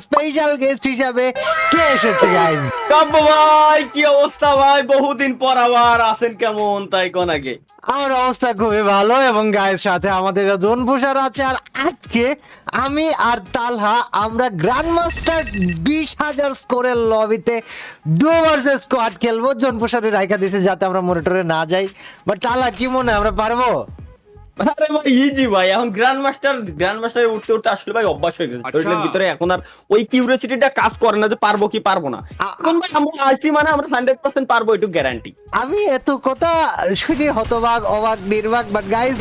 Special guest হিসাবে কে এসেছে guys? কাব্য ভাই, কি অবস্থা ভাই? বহুদিন পর আবার আছেন, কেমন তাই কোন আগে? আমার অবস্থা খুবই ভালো এবং গায়ের সাথে আমাদের জোনপুষার আছে। আর আজকে আমি আর তালহা আমরা গ্র্যান্ড মাস্টার 20,000 স্কোরের লবিতে ডু ভার্সেস স্কোয়াড খেলবো। জোনপুষারে রাইখা দিয়েছে যাতে আমরা মনিটরে না যাই। বাট তালহা কি মনে হয় আমরা পারবো? আরে ভাই ইজি ভাই, এখন গ্র্যান্ড মাস্টারে উঠতে উঠতে আসলে ভাই অভ্যাস হয়ে গেছে। শরীরের ভিতরে এখন আর ওই কিউরিওসিটিটা কাজ করে না যে পারবো কি পারবো না। এখন ভাই আমরা আইসি মানে আমরা 100% পারবো, একটু গ্যারান্টি। আমি এত কথা শুনে হতবাক অবাক নির্বাক, বাট গাইজ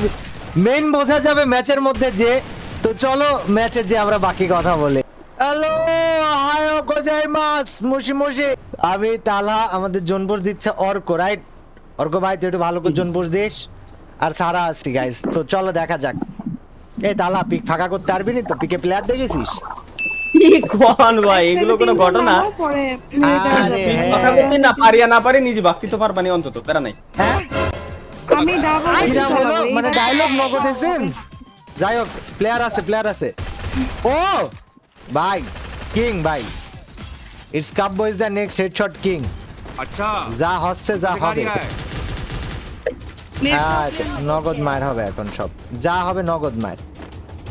মেইন বোঝা যাবে ম্যাচের মধ্যে যে। তো চলো ম্যাচে যে আমরা বাকি কথা বলি। হ্যালো, হায়ো গোজাইমাস মুশি মুশি। আমি তালহা, আমাদের জোনপুর দিচ্ছে অর্ক, রাইট? অর্ক ভাই তুই একটু ভালো করে জোনপুর দিস। আর সারা আসছি গাইজ, তো চলো দেখা যাক। এই তালহা পিক ফাঁকা করতে পারবি না তো? পিকে প্লেয়ার দেখেছিস? কি কোন ভাই, এগুলো কোনো ঘটনা? আরে হ্যাঁ। কথা বলতে না পারি আর না পারি নিজে ভাবতে তো পারবানি অন্তত, প্যারা নাই। হ্যাঁ আমি ডাবল কিরা হলো মানে ডায়লগ নগদ এসেন্স। যাই হোক প্লেয়ার আছে ও ভাই, কিং ভাই, it's Kavya is the next headshot king. अच्छा যা হচ্ছে যা सिखा হবে। रिया है আচ্ছা, নগদ মার হবে এখন, সব যা হবে নগদ মার।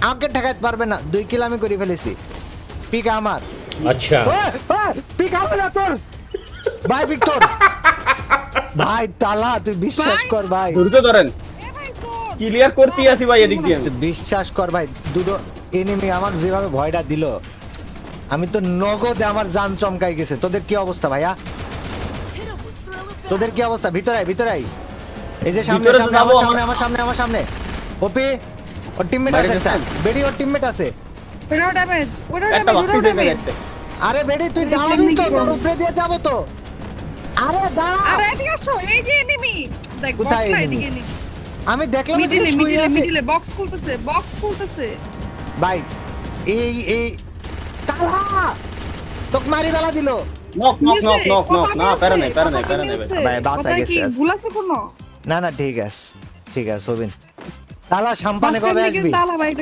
আমাকে ঠেকাতে পারবে না, 2 কিল আমি করে ফেলেছি। পিক আমার। अच्छा পিক হবে না তোর ভাই, ভিক্টর ভাই। তালা তুই বিশ্বাস কর ভাই, ধৈর্য ধরেন, ক্লিয়ার করতে আসি ভাই এদিক দিয়ে। তুই বিশ্বাস কর ভাই, দুটো এনিমি আমার যেভাবে ভয়টা দিল, আমি তো নগদে আমার জান চমকাই গেছে। তোদের কি অবস্থা ভাইয়া? তোদের কি অবস্থা? ভিতরে আই। এই যে সামনে ভিতরে তো সামনে যাবো আমার সামনে ওপি, ওর টিমমেট আছে একটা। বেডি ওর টিমমেট আছে। ওটা ড্যামেজ একটা বাকি থেকে যাচ্ছে। আরে বেডি তুই দাঁড়াবি তো, তোর উপরে দিয়ে যাবো তো। আরে দাঁড়া, আরে এদিকে আসো, এই যে এনিমি দেখ কোথায় বক্স enemy? এদিকে আমি দেখলাম যে মিডিলে শুয়ে আছে মিডিলে বক্স খুলতেছে ভাই। এই তালা তোকে মারি বেলা দিল নক না, প্যারা নাই ভাই। ভাই, বাঁচা গেছে আজ। ভুল আছে কোনো? না ঠিক আছে হবিন। তালা সাম্পানে কবে আসবি? তালা ভাই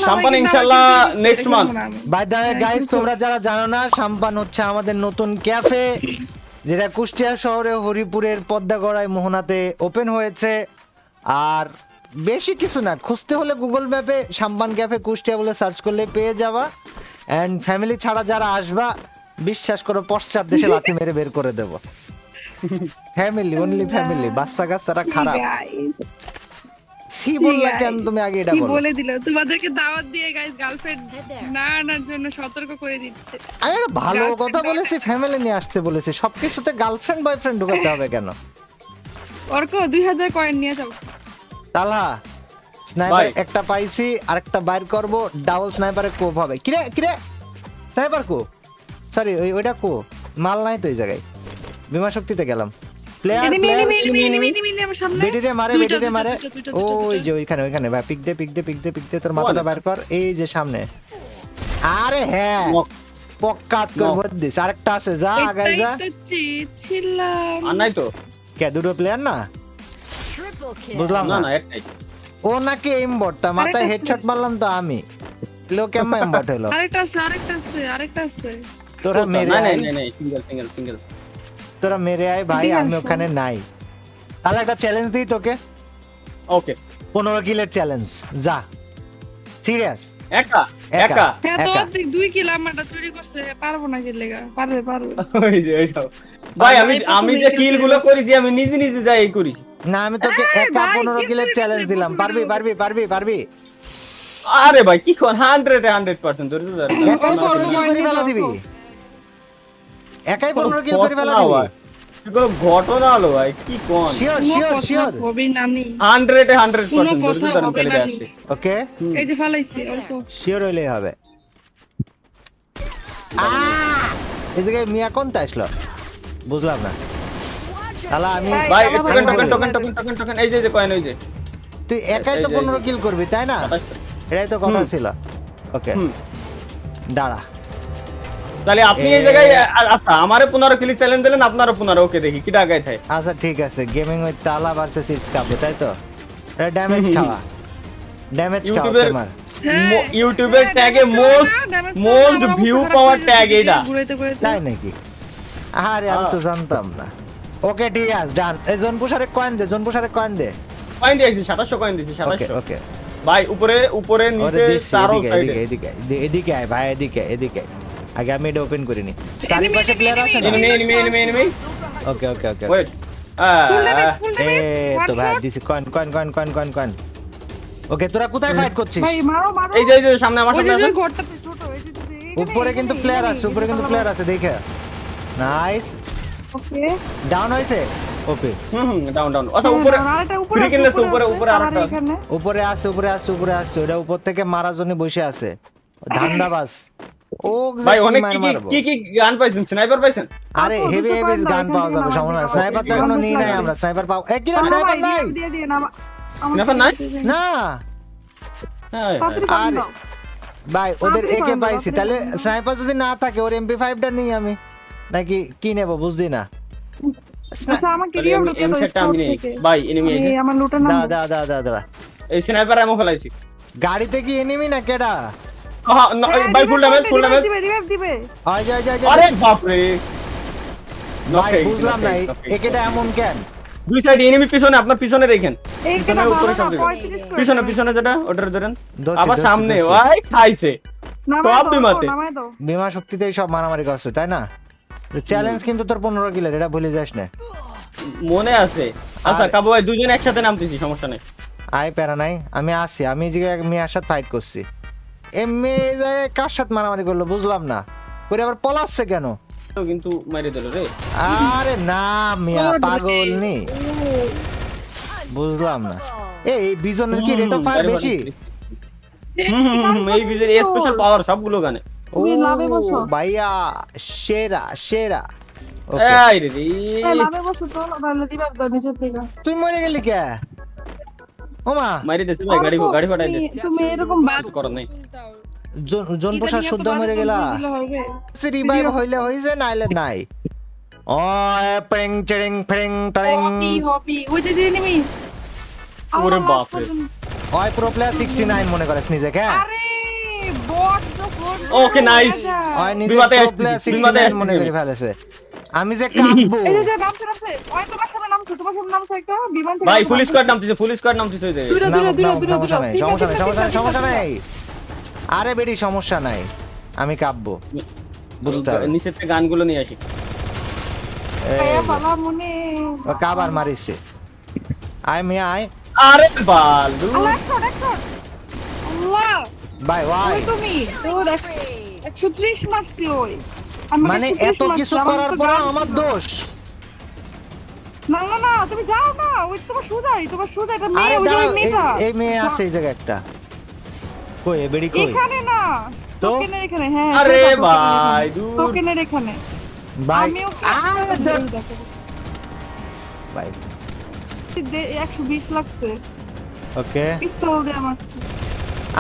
সাম্পান ইনশাআল্লাহ next month। By the way guys, তোমরা যারা জানো না, সাম্পান হচ্ছে আমাদের নতুন ক্যাফে, যেটা কুষ্টিয়া শহরে হরিপুরের পদ্মাগড়ায় মোহনাতে ওপেন হয়েছে। আর বেশি কিছু না, খুঁজতে হলে গুগল ম্যাপে সাম্পান ক্যাফে কুষ্টিয়া বলে সার্চ করলে পেয়ে যাবা। এন্ড ফ্যামিলি ছাড়া যারা আসবা, বিশ্বাস করো পশ্চাৎ দেশে লাথি মেরে বের করে দেব। ফ্যামিলি, অনলি ফ্যামিলি, বাচ্চা কাচ্চারা খারাপ। সি বললা কেন তুমি? আগে এটা কি বলো। বলে দিল তোমাদেরকে দাওয়াত দিয়ে গাইস, গার্লফ্রেন্ড না আনার জন্য সতর্ক করে দিচ্ছে। আমি একটা ভালো কথা বলেছি, ফ্যামিলি নিয়ে আসতে বলেছি। সবকিছুতে গার্লফ্রেন্ড বয়ফ্রেন্ড ঢুকাতে হবে কেন? অর্ক 2000 কয়েন নিয়ে যাও। তালা স্নাইপার ভাই। একটা পাইছি, আরেকটা বাইর করব। ডাবল স্নাইপারে কোপ হবে। কিরে স্নাইপার কো? সরি ওইটা কো? মাল নাই তো এই জায়গায়। বিমা শক্তিতে গেলাম। প্লেয়ার এনিমি আমার সামনে। বেডিরে মারে দুইটা, ওই যে ওইখানে ভাই, পিক দে তোর মাথাটা বাইর কর। এই যে সামনে। আরে হ্যাঁ, নক পক্কাত করে ভর দিস। আরেকটা আছে, যা আগাই যা। এটাই তো চেয়েছিলাম। আর নাই তো। কে দুটো প্লেয়ার না? বুঝলাম না না। না, একটাই। ও নাকি এমবট, তা মাথায় হেডশট মারলাম তো আমি। লো কেমন এমবট হলো? আরেকটা আছে। তোরা মেরে নাই আয়, নাই, সিঙ্গেল। তোরা মেরে আয় ভাই, ঠিক আমি আছে। ওখানে নাই। তাহলে একটা চ্যালেঞ্জ দিই তোকে, ওকে, 15 কিলের চ্যালেঞ্জ। যা, সিরিয়াস। একা। হ্যাঁ তো একা। 2 কিল আমারটা চুরি করছে, পারবো না কি লেগা? পারবে ওই যে ওইটাও। ভাই আমি যে কিল গুলো করেছি আমি নিজে যাই এই করি। না আমি তোকে এই একা ভাই, 15 কিলের কিল চ্যালেঞ্জ করেছে, দিলাম। পারবি? আরে ভাই কি কোন 100% ধরে ধরে। একাই 15 কিল করে ফেলা দিবি? একাই 15 কিল করে ফেলা দিবি? এগুলো ঘটনা হলো ভাই, কি কোন? শিওর। হবে না নি। 100% কোনো ধরে কথা ধরে হবে চলে না যাচ্ছে। ওকে, এই যে ফালাইছে অল্প। শিওর হইলেই হবে। এদিকে মিয়া কোনটা আসলো? বুঝলাম না। তাহলে আমি ভাই আমি টোকেন এই যে কয়েন, ওই যে তুই একাই তো এই যে, 15 কিল করবি তাই না? 27। এটাই তো কথা ছিল। ওকে হুম। দাঁড়া, তাহলে আপনি এই জায়গায় আচ্ছা আমারে 15 কিল চ্যালেঞ্জ দিলেন, আপনারও 15। ওকে দেখি কিটা আগায় থাকে। আচ্ছা ঠিক আছে। গেমিং উইথ তালা ভার্সেস ইটস কাব্য, তাই তো? এটা ড্যামেজ খাওয়া। ড্যামেজ খাও ইউটিউবের তোমার ইউটিউবের ট্যাগে মোস্ট ভিউ পাওয়ার ট্যাগ এটা। ঘুরাইতে ঘুরাইতে তাই নাকি? আরে আমি তো জানতাম না। ওকে ঠিক আছে, ডান। এই জোনপুষারে কয়েন দে, জোনপুষারে কয়েন দে। কয়েন দিয়েছি 2700 কয়েন দিয়েছি ওকে 2700 ওকে। ভাই উপরে ওরে নিচে দিছি, চারো এদিকে সাইডে এদিকে এদিকে এদিকে আয় ভাই, এদিকে এদিকে। আগে আমি এটা ওপেন করিনি। চারিপাশে প্লেয়ার আছে না? Enemy okay okay okay. Wait full damage full এ ড্যামেজ তো ভাই দিছি coin coin coin coin coin coin. Okay তোরা কোথায় ফাইট করছিস? ভাই মারো মারো এই যে সামনে আমার ওই সামনে যে আছে ঘরটাতে ছোট এই যে উপরে কিন্তু প্লেয়ার আছে, উপরে কিন্তু প্লেয়ার আছে দেখে। নাইস। ওকে ডাউন হইছে? ওকে। ডাউন আচ্ছা উপরে ফ্রি কিনলে তো উপরে আরেকটা আছে। এখানে উপরে আসছে উপরে আসছে উপরে আসছে, ওটা উপর থেকে মারার জন্য বসে আছে ধান্দাবাজ। ও ভাই অনেক মারবো। কি গান পাইছেন, স্নাইপার পাইছেন? আরে হেভি হেভি গান পাওয়া যাবে, সমস্যা নাই। স্নাইপার তো এখনো নিই নাই আমরা, স্নাইপার পাও। এ কি স্নাইপার নাই? দিয়ে দিয়ে না স্নাইপার নাই? না হ্যাঁ আরে ভাই ওদের একে পাইছি, তাহলে স্নাইপার যদি না থাকে ওর MP5টা নিই আমি, নাকি কি নেব বুঝদি না। আচ্ছা আমাকে তাহলে রিও আমি লুটে এম দাও সেটটা আমি নেই ভাই, এনিমি আছে। আমার লুটার নাম দা দা দা দা দা। এই স্নাইপার এমন ফেলাইছি। গাড়িতে কি এনিমি না কেডা? ভাই ফুল ড্যামেজ দিবে রিভাইভ দিবে আয় যা যা যা। আরে বাপ রে ভাই বুঝলাম না একেটা এমন কেন? দুই সাইড এনিমি পিছনে, আপনার পিছনে দেখেন, এই পিছনে কেন উপরে ভালো সব না দিকে। 35 পিছনে পিছনে যেটা ওটার ধরেন, দোষী, আবার দোষী, সামনে দোষী। ভাই খাইছে। নামাই সব দাও বিমাতে। নামাই দাও বিমা শক্তিতেই সব মারামারি করছে তাই না? চ্যালেঞ্জ কিন্তু তোর 15 কিলের, এটা ভুলে যাস না। মনে আছে। আচ্ছা আর- কাবু ভাই দুজন একসাথে নামতেছি, সমস্যা নেই। আয় প্যারা নাই, আমি আসি। আমি যে মেয়ের সাথে ফাইট করছি, এমনি কার সাথে মারামারি করলো বুঝলাম না, করে আবার পলাচ্ছে কেন? তো কিন্তু মেরে দিল রে। আরে না মিয়া পাগল নি, বুঝলাম না। এই বিজনের কি রেট অফ ফায়ার বেশি? এই বিজের স্পেশাল পাওয়ার সবগুলো গানে। ও তুমি লাভে বসো। ভাইয়া সেরা সেরা। ওকে এই রে রে। এই লাভে বসো তো তাহলে রিভাইভ দাও নিচের থেকে তুই মরে গেলি কে? ওমা মারি দিছে ভাই, গাড়ি ফাটাই দে। তুমি এরকম বাদ কিছু করার নেই। জন পোষা শুদ্ধ মরে গেলা। রিভাইভ হইলে হইছে, নাইলে নাই। ওয় প্রেং চেরিং ফ্রেং ট্রেং। হবি ওই যে এনিমি ওরে বাপ রে। ওয় প্রো প্লেয়ার 69 মনে করিস নিজেকে? আরে বট যখন ওকে নাইস। ওয় নিজে বিমাতে প্রো আসছি, প্লেয়ার বিমাতে 69 মনে আসছি। করে ফেলেছে। আমি যে কাঁদবো। এই যে নামছে ওই তোমার সামনে নামছে একটা বিমান থেকে ভাই ফুল স্কোয়াড নামতেছে ওই জায়গায়। দূরে নাম, দূরে দূরে নাম, দূরে সমস্যা নাই, ঠিক সমস্যা আছে, নাই, ঠিক সমস্যা নাই, আছে, সমস্যা ঠিক আছে। নাই। আরে বেডি সমস্যা নাই, আমি কাঁদবো, বুঝতে হবে। নিচের থেকে গানগুলো নিয়ে আসি। ভাইয়া পালা মনে ও কাবার মারিছে। আয় মিয়া আয়। আরে বালু। আল্লাহ একশো আল্লাহ বাই ওয়াই। ওই তুমি তোর 130 মারছি ওই আমি মানে 130 এত মারছি, কিছু আমার করার তো পর গান আমার ছিল। দোষ? না না না তুমি যাও না ওই তোমার সোজা এটা মেয়ে আরে ওই যে দাঁড়াও, ওই মেয়েটা এই মেয়ে আছে এই জায়গায় একটা। কই এ বেডি কই? এখানে না তো? টোকেনের এখানে হ্যাঁ আরে সোজা টোকেনের ভাই, এখানে। দূর। টোকেনের এখানে ভাই আমিও ভাই 120 লাগছে ওকে। পিস্তল দিয়ে মারছি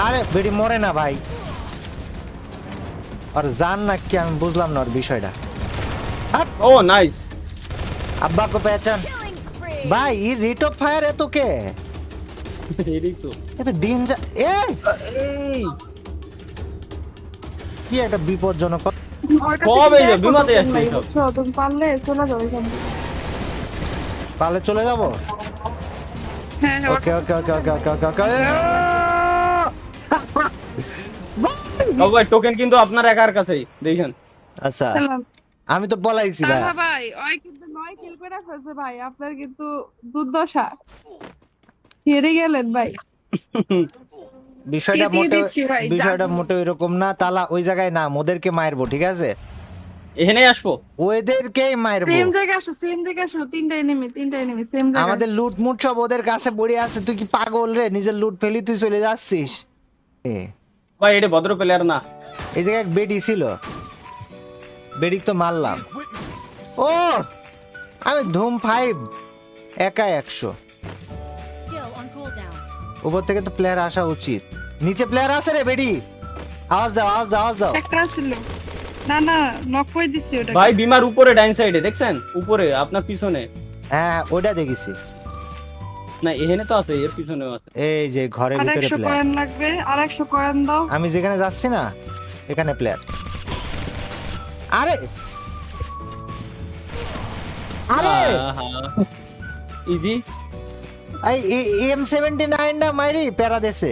আরে বেডি মরে না ভাই, আর জান না কি আমি বুঝলাম না ওর বিষয়টা। ও নাইস। আব্বা কো পেছান ভাই, এই রেট অফ ফায়ার এত কে? এদিক তো। এত ডেঞ্জার। এই কি একটা বিপজ্জনক। ওর কাছে কবে কিন্তু যে এক বিমাতে টোকেন আসছে নাই, সব। বুঝছো? তুমি পারলে চলে যাও এখান থেকে পালে চলে যাব। হ্যাঁ হ্যাঁ ওকে okay okay okay okay okay ওকে। বাবু ভাই টোকেন কিন্তু আপনার একার কাছেই, দেখেন। আচ্ছা চললাম। আমি তো বলাইছি ভাই। আহা ভাই ওই কিন্তু 9 কিল করে ফেলছে ভাই আপনার কিন্তু দুর্দশা হেরে গেলেন ভাই বিষয়টা দিয়ে মোটে দিচ্ছি ভাই, বিষয়টা জাদু। মোটে এরকম না। তালা ওই জায়গায় না, ওদেরকে মারবো ঠিক আছে, এখানেই আসবো। ওদেরকেই মারবো। সেম জায়গায় আসো তিনটা এনিমি সেম জায়গায় আমাদের লুট মুট সব ওদের কাছে পড়ে আছে। তুই কি পাগল রে? নিজের লুট ফেলি তুই চলে যাচ্ছিস। ভাই এটা ভদ্র প্লেয়ার না। এই জায়গায় এক বেডি ছিল, বেডি তো মারলাম। ও আমি ধুম 5 একা 100। Skill on cooldown. উপর থেকে তো প্লেয়ার আসা উচিত। নিচে প্লেয়ার আছে রে বেডি, আওয়াজ দাও আওয়াজ দাও আওয়াজ দাও। একটা ছিল না না নক করে দিচ্ছি ওটা ভাই বিমার উপরে ডাইন সাইডে দেখছেন, উপরে আপনার পিছনে। হ্যাঁ ওটা দেখেছি। না এখানে তো আছে, এর পিছনেও আছে। এই যে ঘরের আর ভিতরে 100 প্লেয়ার, কয়েন লাগবে, আর 100 কয়েন দাও। আমি যেখানে যাচ্ছি না এখানে প্লেয়ার। আরে আরে ইজি। এই M79 না মাইরি প্যারা দেছে।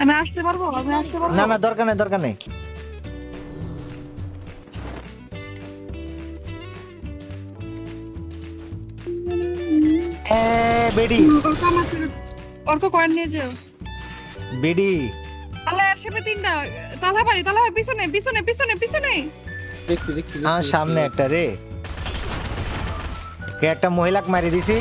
আমি আসতে পারবো, আমি আসতে পারবো। না না দরকার নেই, দরকার নেই। বেডি অর্ক কয়েন নিয়ে যাও। বেডি তাহলে একসাথে তিনটা। তালা ভাই পিছনে পিছনে পিছনে পিছনে। দেখছি দেখছি আমার সামনে একটা রে, কে একটা মহিলাকে মারি দিছি।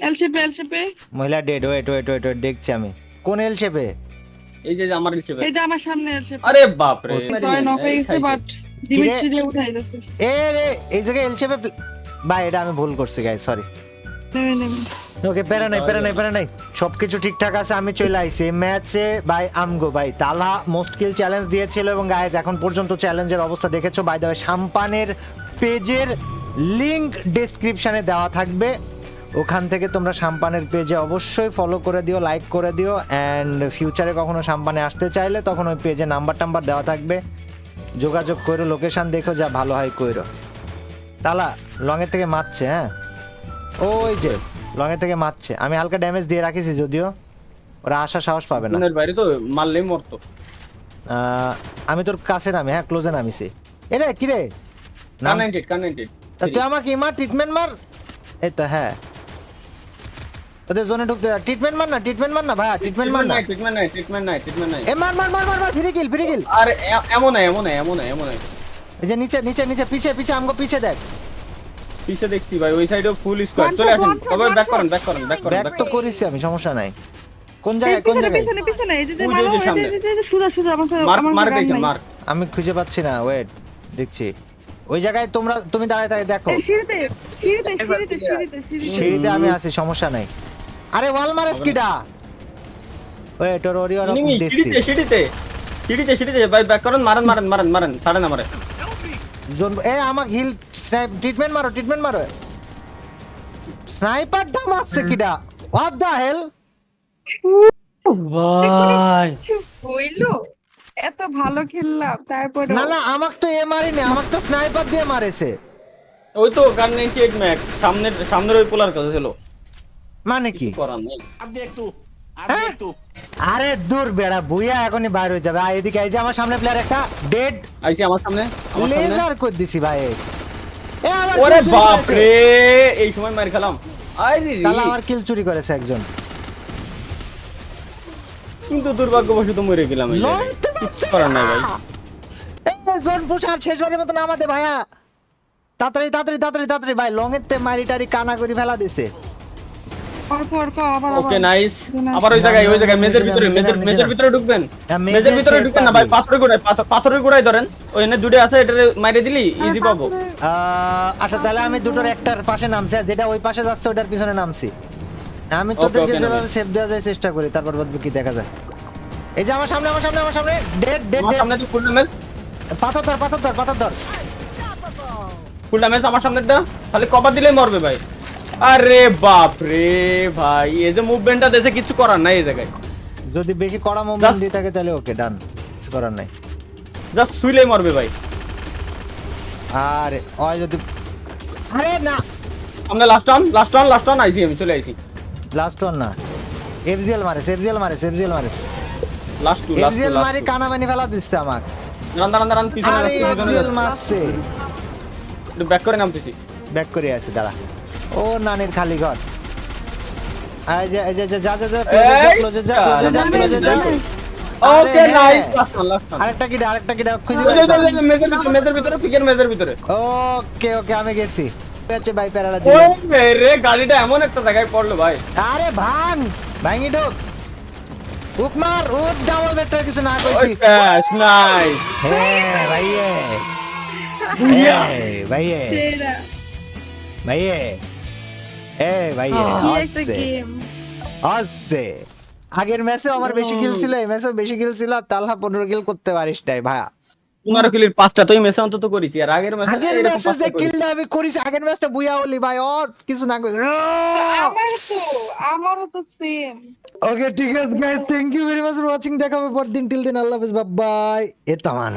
এলশেপে এলশেপে। মহিলা dead. Wait wait wait wait, দেখছি আমি কোন এল শেপে। এই যে আমার হিসেবে। এই যে আমার সামনে এলশেপে। আরে বাপ রে, ছয় নক হয়ে গেছে, বাট ডিমিট্রি দিয়ে উঠাই দিয়েছে। এ রে এই জায়গায় এল শেপে। ভাই এটা আমি ভুল করছি গাইস, সরি। ওকে প্যারা নাই প্যারা নাই প্যারা নাই, সবকিছু ঠিকঠাক আছে। আমি চলে আইছি ম্যাচে ভাই। আমগো ভাই তালা মোস্ট কিল চ্যালেঞ্জ দিয়েছিল এবং গাইজ এখন পর্যন্ত চ্যালেঞ্জের অবস্থা দেখেছো। বাই দ্য ওয়ে সাম্পানের পেজের লিংক ডেসক্রিপশনে দেওয়া থাকবে, ওখান থেকে তোমরা সাম্পানের পেজে অবশ্যই ফলো করে দিও, লাইক করে দিও। অ্যান্ড ফিউচারে কখনো সাম্পানে আসতে চাইলে তখন ওই পেজে নাম্বার টাম্বার দেওয়া থাকবে, যোগাযোগ করো, লোকেশন দেখো, যা ভালো হয় কইরো। তালা লঙের থেকে মারছে, হ্যাঁ ওই যে লঙের থেকে মারছে। আমি হালকা ড্যামেজ দিয়ে রাখিছি, যদিও ওরা আসার সাহস পাবে না। কোনের বাইরে তো মারলেই মরতো। আমি তোর কাছে নামি, হ্যাঁ ক্লোজে নামিছি। এরে কি রে নাম, কানেক্টেড তা তুই আমাকে মার, ট্রিটমেন্ট মার। এই তো হ্যাঁ, ওদের জোনে ঢুকতে ট্রিটমেন্ট মার না, ট্রিটমেন্ট মার না ভাই, ট্রিটমেন্ট মার না। ট্রিটমেন্ট নাই। এ মার মার মার মার মার, ফ্রি কিল ফ্রি কিল। আরে এমন নাই। এই যে নিচে নিচে নিচে, পিছে পিছে আমগো পিছে দেখ। পিছে দেখছি ভাই, ওই সাইডেও ফুল স্কোয়াড। চলে আসেন, তবে ব্যাক করেন। ব্যাক তো করেছি আমি, সমস্যা নাই। কোন জায়গায় কোন জায়গায়? পিছনে পিছনে এই যে ওই যে, মারো, ওই যে সামনে। এই যে সুদা সুদা আমার মার দেখেন, মার। আমি খুঁজে পাচ্ছি না, ওয়েট দেখছি। ওই জায়গায় তুমি দাঁড়ায় দাঁড়িয়ে দেখো। সিঁড়িতে সিঁড়িতে সিঁড়িতে সিঁড়িতে সিঁড়িতে আমি আছি, সমস্যা নাই। আরে ওয়াল মারেস কিডা? ওয়েট ওর ওরি ওর এনিমি দেখছি। সিঁড়িতে ভাই, ব্যাক করেন, মারেন ছাড়েন আমারে। জোন এ আমাকে হিল স্নাইপ ট্রিটমেন্ট মারো। স্নাইপারটা মারছে কিডা? হোয়াট দা হেল? ভাই হইলো, এত ভালো খেললাম তারপরে না না, আমাকে তো এ মারিনি, আমাকে তো স্নাইপার দিয়ে মারেছে। ওই তো গান 98 ম্যাক্স সামনের ওই পোলার কাছে ছিল। মানে কি? করার নেই। হ্যাঁ? আরে দূর বেড়া, বুইয়া এখনই বাইরে হয়ে যাবে। এদিকে এই যে আমার সামনে প্লেয়ার একটা ডেড, আইছি আমার সামনে। লেজার করে দিছি ভাই। এ আমার ওরে kill চুরি বাপ করেছে। রে, এই সময় মার খেলাম। তাহলে আমার কিল চুরি করেছে একজন। কিন্তু দুর্ভাগ্যবশত মরে গেলাম এই জায়গায়। কিছু করার নাই ভাই। জোন পুষার শেষ হওয়ার মতো নামাতে ভাইয়া, তাড়াতাড়ি ভাই। লং এর তে মারি টারি কানা করে ফেলা দিছে। অর্ক আবার ওকে নাইস। আবার ওই জায়গায় মেজের ভিতরে ঢুকবেন। হ্যাঁ, মেজের ভিতরে ঢুকবেন না ভাই, পাথরের গোড়ায় ধরেন। ওখানে দুটো আছে, এটা মাইরে দিলি ইজি পাবো। আচ্ছা তাহলে আমি দুটোর একটার পাশে নামছি, আর যেটা ওই পাশে যাচ্ছে ওটার পিছনে নামছি। আমি তোদেরকে okay, যেভাবে সেভ দেওয়া যায় চেষ্টা করি, তারপর বাদবাকি কি দেখা যায়। এই যে আমার সামনে ডেড আমার সামনে তো ফুল ড্যামেজ। পাথর ধর। ফুল ড্যামেজ আমার সামনেটা, তাহলে কভার দিলেই মরবে ভাই। আরে বাপ রে ভাই, এই যে মুভমেন্টটা দেখে কিছু করার নাই এই জায়গায়। যদি বেশি কড়া মুভমেন্ট দিয়ে থাকে তাহলে ওকে ডান, কিছু করার নাই। জাস্ট শুইলেই মরবে ভাই। আর ওই যদি আরে না, আমরা লাস্ট অন আইছি, আমি চলে আইছি। লাস্ট ওয়ান না, এফজিএল মারে। লাস্ট এফজিএল মারি কানা বানি ফেলা দিচ্ছে আমাকে। রান পিছনে আরে এফজিএল মারছে। একটু ব্যাক করে নামতেছি। ব্যাক করে আছে, দাঁড়া। ও নানির খালি ঘর। এই যে যা ক্লোজে যা। ওকে আরে, নাইস, লাস্ট অন। আরেকটা কিডা খুঁজে মেজের ভিতরে। ওকে আমি গেছি। আছে ভাই প্যারাডা দিল। ওই রে, গাড়িটা এমন একটা জায়গায় পড়লো ভাই। আরে ভাঙি ঢোক। উকমার ডাবল ভেক্টর কিছু না কইছি। নাইস। হ্যাঁ ভাইয়ে, ভাইয়ে সেরা কি একটা গেম। আসছে। আগের ম্যাচে আমার বেশি কিল ছিল, এই ম্যাচেও বেশি কিল ছিল। আর তালহা 15 কিল করতে পারিস নাই ভাইয়া। 15 কিলের 5টা তো এই ম্যাচে অন্তত করেছি আর আগের ম্যাচে আগের এরকম ম্যাচে 5টা যে করেছি। কিলটা আমি করেছি আগের ম্যাচটা বুইয়া হলি ভাই আর কিছু না করি আমারও তো সেম। ওকে ঠিক আছে guys thank you very much for watching দেখা হবে পরদিন টিল দিন আল্লাহ হাফেজ বাই বাই এ তামান